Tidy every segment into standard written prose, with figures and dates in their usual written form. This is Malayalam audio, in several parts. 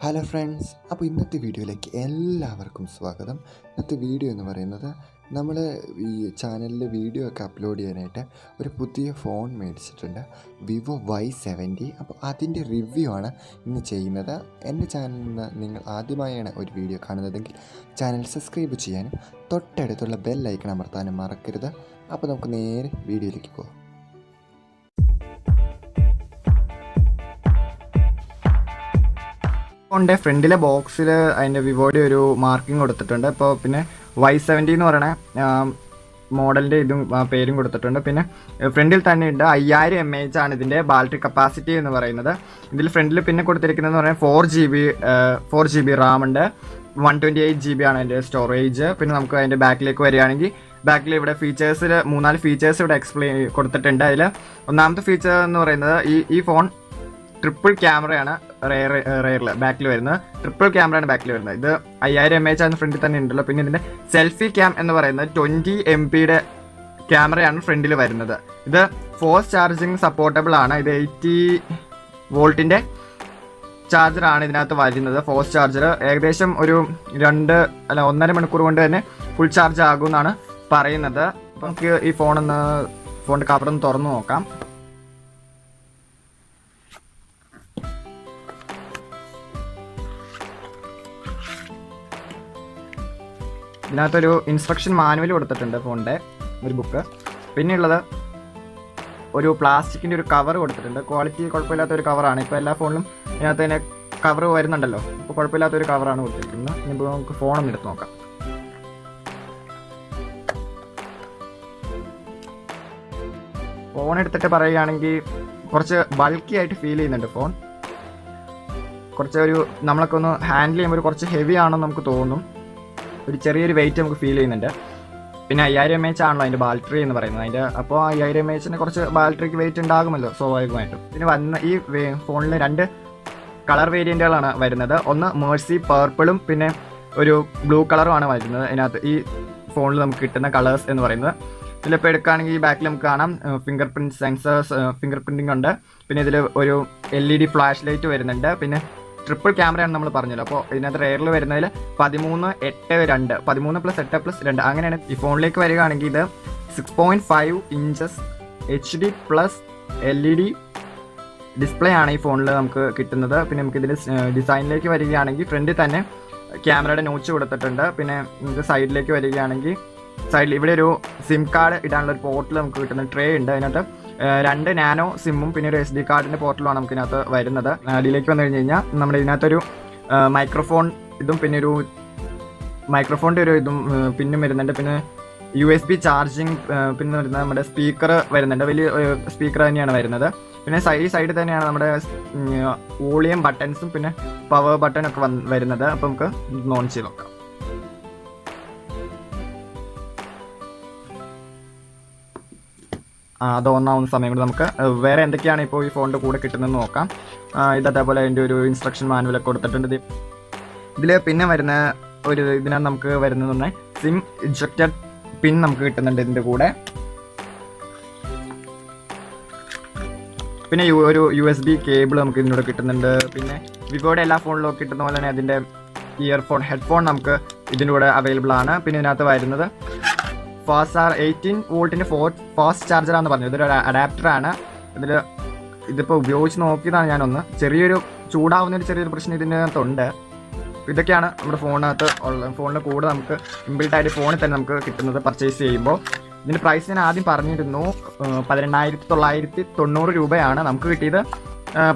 ഹലോ ഫ്രണ്ട്സ്, അപ്പോൾ ഇന്നത്തെ വീഡിയോയിലേക്ക് എല്ലാവർക്കും സ്വാഗതം. ഇന്നത്തെ വീഡിയോ എന്ന് പറയുന്നത് നമ്മൾ ഈ ചാനലിൽ വീഡിയോ ഒക്കെ അപ്ലോഡ് ചെയ്യാനായിട്ട് ഒരു പുതിയ ഫോൺ മേടിച്ചിട്ടുണ്ട്, വിവോ Y70. അപ്പോൾ അതിൻ്റെ റിവ്യൂ ആണ് ഇന്ന് ചെയ്യുന്നത്. എൻ്റെ ചാനലിൽ നിന്ന് നിങ്ങൾ ആദ്യമായാണ് ഒരു വീഡിയോ കാണുന്നതെങ്കിൽ ചാനൽ സബ്സ്ക്രൈബ് ചെയ്യാനും തൊട്ടടുത്തുള്ള ബെൽ ഐക്കൺ അമർത്താനും മറക്കരുത്. അപ്പോൾ നമുക്ക് നേരെ വീഡിയോയിലേക്ക് പോകാം. ഫോണിൻ്റെ ഫ്രണ്ടിലെ ബോക്സിൽ അതിൻ്റെ വിവോയുടെ ഒരു മാർക്കിംഗ് കൊടുത്തിട്ടുണ്ട്. അപ്പോൾ പിന്നെ Y70 എന്ന് പറയണ മോഡലിൻ്റെ ഇതും പേരും കൊടുത്തിട്ടുണ്ട്. പിന്നെ ഫ്രണ്ടിൽ തന്നെ ഉണ്ട് 5000 mAh ആണ് ഇതിൻ്റെ ബാറ്ററി കപ്പാസിറ്റി എന്ന് പറയുന്നത്. ഇതിൽ ഫ്രണ്ടിൽ പിന്നെ കൊടുത്തിരിക്കുന്നതെന്ന് പറഞ്ഞാൽ 4 GB റാം ഉണ്ട്, 128 GB ആണ് അതിൻ്റെ സ്റ്റോറേജ്. പിന്നെ നമുക്ക് അതിൻ്റെ ബാക്കിലേക്ക് വരികയാണെങ്കിൽ ബാക്കിൽ ഇവിടെ ഫീച്ചേഴ്സിൽ 3-4 ഫീച്ചേഴ്സ് ഇവിടെ എക്സ്പ്ലെയിൻ കൊടുത്തിട്ടുണ്ട്. അതിൽ ഒന്നാമത്തെ ഫീച്ചർ എന്ന് പറയുന്നത് ഈ ഫോൺ ട്രിപ്പിൾ ക്യാമറയാണ് റെയറിൽ ബാക്കിൽ വരുന്നത്. ട്രിപ്പിൾ ക്യാമറയാണ് ബാക്കിൽ വരുന്നത്. ഇത് 5000 mAh ആണ് ഫ്രണ്ടിൽ തന്നെ ഉണ്ടല്ലോ. പിന്നെ ഇതിൻ്റെ സെൽഫി ക്യാം എന്ന് പറയുന്നത് 20 MP ക്യാമറയാണ് ഫ്രണ്ടിൽ വരുന്നത്. ഇത് ഫോസ്റ്റ് ചാർജിങ് സപ്പോർട്ടബിൾ ആണ്. ഇത് 80 വോൾട്ടിൻ്റെ ചാർജറാണ് ഇതിനകത്ത് വരുന്നത്. ഫോസ്റ്റ് ചാർജർ ഏകദേശം ഒരു 1.5 മണിക്കൂർ കൊണ്ട് തന്നെ ഫുൾ ചാർജ് ആകുമെന്നാണ് പറയുന്നത്. അപ്പോൾ നമുക്ക് ഈ ഫോണിൻ്റെ കവറൊന്ന് തുറന്നു നോക്കാം. ഇതിനകത്തൊരു ഇൻസ്ട്രക്ഷൻ മാനുവൽ കൊടുത്തിട്ടുണ്ട്, ഫോണിൻ്റെ ഒരു ബുക്ക്. പിന്നെയുള്ളത് ഒരു പ്ലാസ്റ്റിക്കിൻ്റെ ഒരു കവർ കൊടുത്തിട്ടുണ്ട്. ക്വാളിറ്റി കുഴപ്പമില്ലാത്തൊരു കവറാണ്. ഇപ്പോൾ എല്ലാ ഫോണിലും ഇതിനകത്ത് തന്നെ കവർ വരുന്നുണ്ടല്ലോ. അപ്പോൾ കുഴപ്പമില്ലാത്തൊരു കവറാണ് കൊടുത്തിരിക്കുന്നത്. ഇനിയിപ്പോൾ നമുക്ക് ഫോണൊന്ന് എടുത്ത് നോക്കാം. ഫോൺ എടുത്തിട്ട് പറയുകയാണെങ്കിൽ കുറച്ച് ബൾക്കി ആയിട്ട് ഫീൽ ചെയ്യുന്നുണ്ട് ഫോൺ. നമ്മളൊക്കെ ഒന്ന് ഹാൻഡിൽ ചെയ്യുമ്പോൾ കുറച്ച് ഹെവി ആണെന്ന് നമുക്ക് തോന്നും. ഒരു ചെറിയൊരു വെയിറ്റ് നമുക്ക് ഫീൽ ചെയ്യുന്നുണ്ട്. പിന്നെ 5000 mAh ആണല്ലോ അതിൻ്റെ ബാറ്ററി എന്ന് പറയുന്നത്. അപ്പോൾ 5000 mAh കുറച്ച് ബാറ്ററിക്ക് വെയിറ്റ് ഉണ്ടാകുമല്ലോ സ്വാഭാവികമായിട്ടും. ഇതിന് വന്ന ഈ ഫോണിൽ 2 കളർ വേരിയൻറ്റുകളാണ് വരുന്നത്. ഒന്ന് മേഴ്സി പർപ്പിളും പിന്നെ ഒരു ബ്ലൂ കളറുമാണ് വരുന്നത്. ഇതിനകത്ത് ഈ ഫോണിൽ നമുക്ക് കിട്ടുന്ന കളേഴ്സ് എന്ന് പറയുന്നത്. ഇതിലിപ്പോൾ എടുക്കുകയാണെങ്കിൽ ഈ ബാക്കിൽ നമുക്ക് കാണാം finger print sensors, finger printing ഉണ്ട്. പിന്നെ ഇതിൽ ഒരു LED ഫ്ലാഷ് ലൈറ്റ് വരുന്നുണ്ട്. പിന്നെ ട്രിപ്പിൾ ക്യാമറയാണ് നമ്മൾ പറഞ്ഞല്ലോ. അപ്പോൾ ഇതിനകത്ത് റെയറിൽ വരുന്നതിൽ 13:8:2 13+8+2 അങ്ങനെയാണ്. ഈ ഫോണിലേക്ക് വരികയാണെങ്കിൽ ഇത് 6.5 ഇഞ്ചസ് HD+ LED ഡിസ്പ്ലേ ആണ് ഈ ഫോണിൽ നമുക്ക് കിട്ടുന്നത്. പിന്നെ നമുക്ക് ഇതിൽ ഡിസൈനിലേക്ക് വരികയാണെങ്കിൽ ഫ്രണ്ടിൽ തന്നെ ക്യാമറയുടെ നോച്ച് കൊടുത്തിട്ടുണ്ട്. പിന്നെ നമുക്ക് സൈഡിലേക്ക് വരികയാണെങ്കിൽ സൈഡിൽ ഇവിടെ ഒരു സിം കാർഡ് ഇടാനുള്ള ഒരു പോർട്ടിൽ നമുക്ക് കിട്ടുന്ന ട്രേ ഉണ്ട്. അതിനകത്ത് 2 നാനോ സിമ്മും പിന്നെ ഒരു SD കാർഡിൻ്റെ പോർട്ടലുമാണ് നമുക്ക് ഇതിനകത്ത് വരുന്നത്. അടിയിലേക്ക് വന്നു കഴിഞ്ഞ് കഴിഞ്ഞാൽ നമ്മുടെ ഇതിനകത്തൊരു മൈക്രോഫോൺ ഇതും പിന്നെ ഒരു മൈക്രോഫോണിൻ്റെ ഒരു ഇതും പിന്നും വരുന്നുണ്ട്. പിന്നെ USB ചാർജിങ് പിന്നെ വരുന്നത് നമ്മുടെ സ്പീക്കർ വരുന്നുണ്ട്. വലിയ സ്പീക്കർ തന്നെയാണ് വരുന്നത്. പിന്നെ ഈ സൈഡിൽ തന്നെയാണ് നമ്മുടെ വോളിയം ബട്ടൺസും പിന്നെ പവർ ബട്ടണൊക്കെ വരുന്നത്. അപ്പോൾ നമുക്ക് ഓൺ ചെയ്ത് നോക്കാം. അത് ഒന്നാവുന്ന സമയം കൊണ്ട് നമുക്ക് വേറെ എന്തൊക്കെയാണ് ഇപ്പോൾ ഈ ഫോണിൻ്റെ കൂടെ കിട്ടുന്നതെന്ന് നോക്കാം. ഇതേപോലെ അതിൻ്റെ ഒരു ഇൻസ്ട്രക്ഷൻ മാനുവലൊക്കെ കൊടുത്തിട്ടുണ്ട്. ഇതിൽ പിന്നെ വരുന്ന ഇതിനകത്ത് നമുക്ക് വരുന്നത് പറഞ്ഞാൽ സിം ഇജക്റ്റർ പിൻ നമുക്ക് കിട്ടുന്നുണ്ട് ഇതിൻ്റെ കൂടെ. പിന്നെ ഒരു USB കേബിൾ നമുക്ക് ഇതിനൂടെ കിട്ടുന്നുണ്ട്. പിന്നെ വിവോയുടെ എല്ലാ ഫോണിലും കിട്ടുന്ന പോലെ തന്നെ അതിൻ്റെ ഹെഡ്ഫോൺ നമുക്ക് ഇതിൻ്റെ കൂടെ അവൈലബിൾ ആണ്. പിന്നെ ഇതിനകത്ത് വരുന്നത് 18 വോൾട്ടിൻ്റെ ഫാസ്റ്റ് ചാർജറാണെന്ന് പറഞ്ഞത്. ഇതൊരു അഡാപ്റ്ററാണ്. ഇതിപ്പോൾ ഉപയോഗിച്ച് നോക്കിയതാണ് ഞാനൊന്ന്. ചെറിയൊരു ചൂടാവുന്നൊരു ചെറിയൊരു പ്രശ്നം ഇതിനകത്തുണ്ട്. ഇതൊക്കെയാണ് നമ്മുടെ ഫോണിൻ്റെ കൂടെ നമുക്ക് ഇൻബിൽട്ടായിട്ട് ഫോണിൽ തന്നെ നമുക്ക് കിട്ടുന്നത് പർച്ചേസ് ചെയ്യുമ്പോൾ. ഇതിൻ്റെ പ്രൈസ് ഞാൻ ആദ്യം പറഞ്ഞിരുന്നു, 18,990 രൂപയാണ്. നമുക്ക് കിട്ടിയത്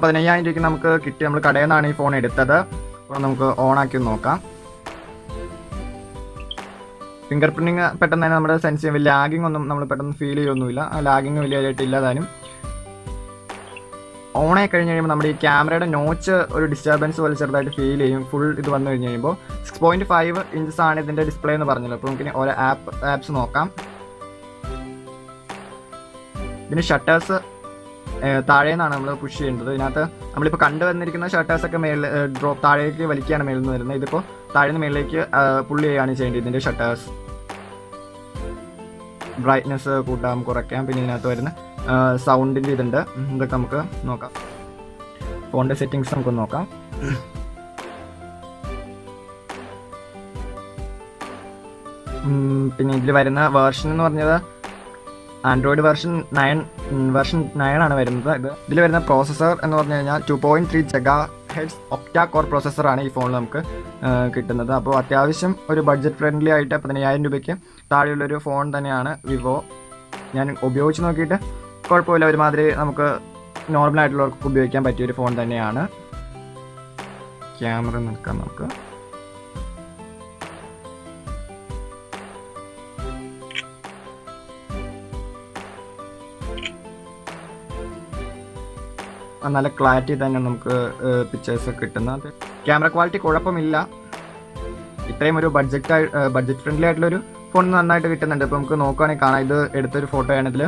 15,000 രൂപയ്ക്ക് നമുക്ക് കിട്ടി. നമ്മൾ കടയിൽ നിന്നാണ് ഈ ഫോൺ എടുത്തത്. അപ്പോൾ നമുക്ക് ഓണാക്കി നോക്കാം. ഫിംഗർ പ്രിൻറ്റിങ് പെട്ടെന്ന് തന്നെ നമ്മുടെ സെൻസ് ചെയ്യും. ലാഗിങ് ഒന്നും നമ്മൾ പെട്ടെന്ന് ഫീൽ ചെയ്യൊന്നുമില്ല. ലാഗിങ് വലിയതായിട്ടില്ല. താനും ഓണായി കഴിഞ്ഞ് കഴിയുമ്പോൾ നമ്മുടെ ഈ ക്യാമറയുടെ നോച്ച് ഒരു ഡിസ്റ്റർബൻസ് പോലെ ചെറുതായിട്ട് ഫീൽ ചെയ്യും. ഫുൾ ഇത് വന്നു കഴിഞ്ഞ് കഴിയുമ്പോൾ 6.5 ഇഞ്ചസ് ആണ് ഇതിൻ്റെ ഡിസ്പ്ലേ എന്ന് പറഞ്ഞല്ലോ. അപ്പോൾ നമുക്ക് ഓരോ ആപ്സ് നോക്കാം. ഇതിന് ഷട്ടേഴ്സ് താഴെ നിന്നാണ് നമ്മൾ പുഷ് ചെയ്യേണ്ടത്. ഇതിനകത്ത് നമ്മളിപ്പോൾ കണ്ടുവന്നിരിക്കുന്ന ഷട്ടേഴ്സൊക്കെ താഴേക്ക് വലിക്കുകയാണ് മേളിൽ നിന്ന് വരുന്നത്. ഇതിപ്പോൾ താഴെ നിന്ന് മേളിലേക്ക് പുള്ളി ചെയ്യുകയാണ് ചെയ്യേണ്ടത്. ഇതിൻ്റെ ഷട്ടേഴ്സ് ബ്രൈറ്റ്നെസ് കൂട്ടാം കുറയ്ക്കാം. പിന്നെ ഇതിനകത്ത് വരുന്ന സൗണ്ടിൻ്റെ ഇതുണ്ട്. ഇതൊക്കെ നമുക്ക് നോക്കാം. ഫോണിൻ്റെ സെറ്റിങ്സ് നമുക്ക് നോക്കാം. പിന്നെ ഇതിൽ വരുന്ന വേർഷൻ എന്ന് പറഞ്ഞത് ആൻഡ്രോയിഡ് വേർഷൻ 9 ആണ് വരുന്നത്. ഇതിൽ വരുന്ന പ്രോസസ്സർ എന്ന് പറഞ്ഞു കഴിഞ്ഞാൽ 2.3 GHz ഒക്ടാ കോർ പ്രോസസ്സറാണ് ഈ ഫോണിൽ നമുക്ക് കിട്ടുന്നത്. അപ്പോൾ അത്യാവശ്യം ഒരു ബഡ്ജറ്റ് ഫ്രണ്ട്ലി ആയിട്ട് 15,000 രൂപയ്ക്ക് താഴെയുള്ളൊരു ഫോൺ തന്നെയാണ് വിവോ. ഞാൻ ഉപയോഗിച്ച് നോക്കിയിട്ട് കുഴപ്പമില്ല, ഒരുമാതിരി നമുക്ക് നോർമലായിട്ടുള്ളവർക്ക് ഉപയോഗിക്കാൻ പറ്റിയൊരു ഫോൺ തന്നെയാണ്. ക്യാമറ നിൽക്കാം നമുക്ക്. നല്ല ക്ലാരിറ്റി തന്നെ നമുക്ക് പിക്ചേഴ്സ് കിട്ടുന്നത്. ക്യാമറ ക്വാളിറ്റി കുഴപ്പമില്ല. ഇത്രയും ഒരു ബഡ്ജറ്റ് ഫ്രണ്ട്ലി ആയിട്ടുള്ളൊരു ഫോൺ നന്നായിട്ട് കിട്ടുന്നുണ്ട്. ഇപ്പോൾ നമുക്ക് നോക്കുകയാണെങ്കിൽ കാണാം, ഇത് എടുത്തൊരു ഫോട്ടോയാണ്. ഇതിൽ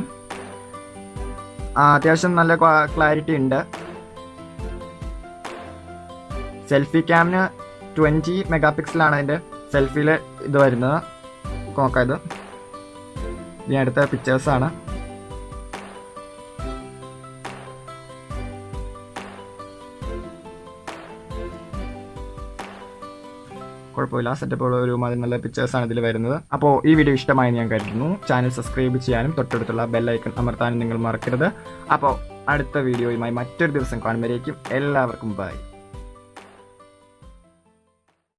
അത്യാവശ്യം നല്ല ക്ലാരിറ്റി ഉണ്ട്. സെൽഫി ക്യാമിന് 20 മെഗാപിക്സലാണ് അതിൻ്റെ സെൽഫിയിൽ ഇത് വരുന്നത്. നോക്കാം, ഇത് ഞാൻ എടുത്ത പിക്ചേഴ്സാണ്. കുഴപ്പമില്ല, സെറ്റപ്പുള്ള ഒരു നല്ല പിക്ചേഴ്സാണ് ഇതിൽ വരുന്നത്. അപ്പോൾ ഈ വീഡിയോ ഇഷ്ടമായി ഞാൻ കരുതുന്നു. ചാനൽ സബ്സ്ക്രൈബ് ചെയ്യാനും തൊട്ടടുത്തുള്ള ബെല്ലൈക്കൺ അമർത്താനും നിങ്ങൾ മറക്കരുത്. അപ്പോൾ അടുത്ത വീഡിയോയുമായി മറ്റൊരു ദിവസം കാണുമ്പോഴേക്കും എല്ലാവർക്കും ബൈ.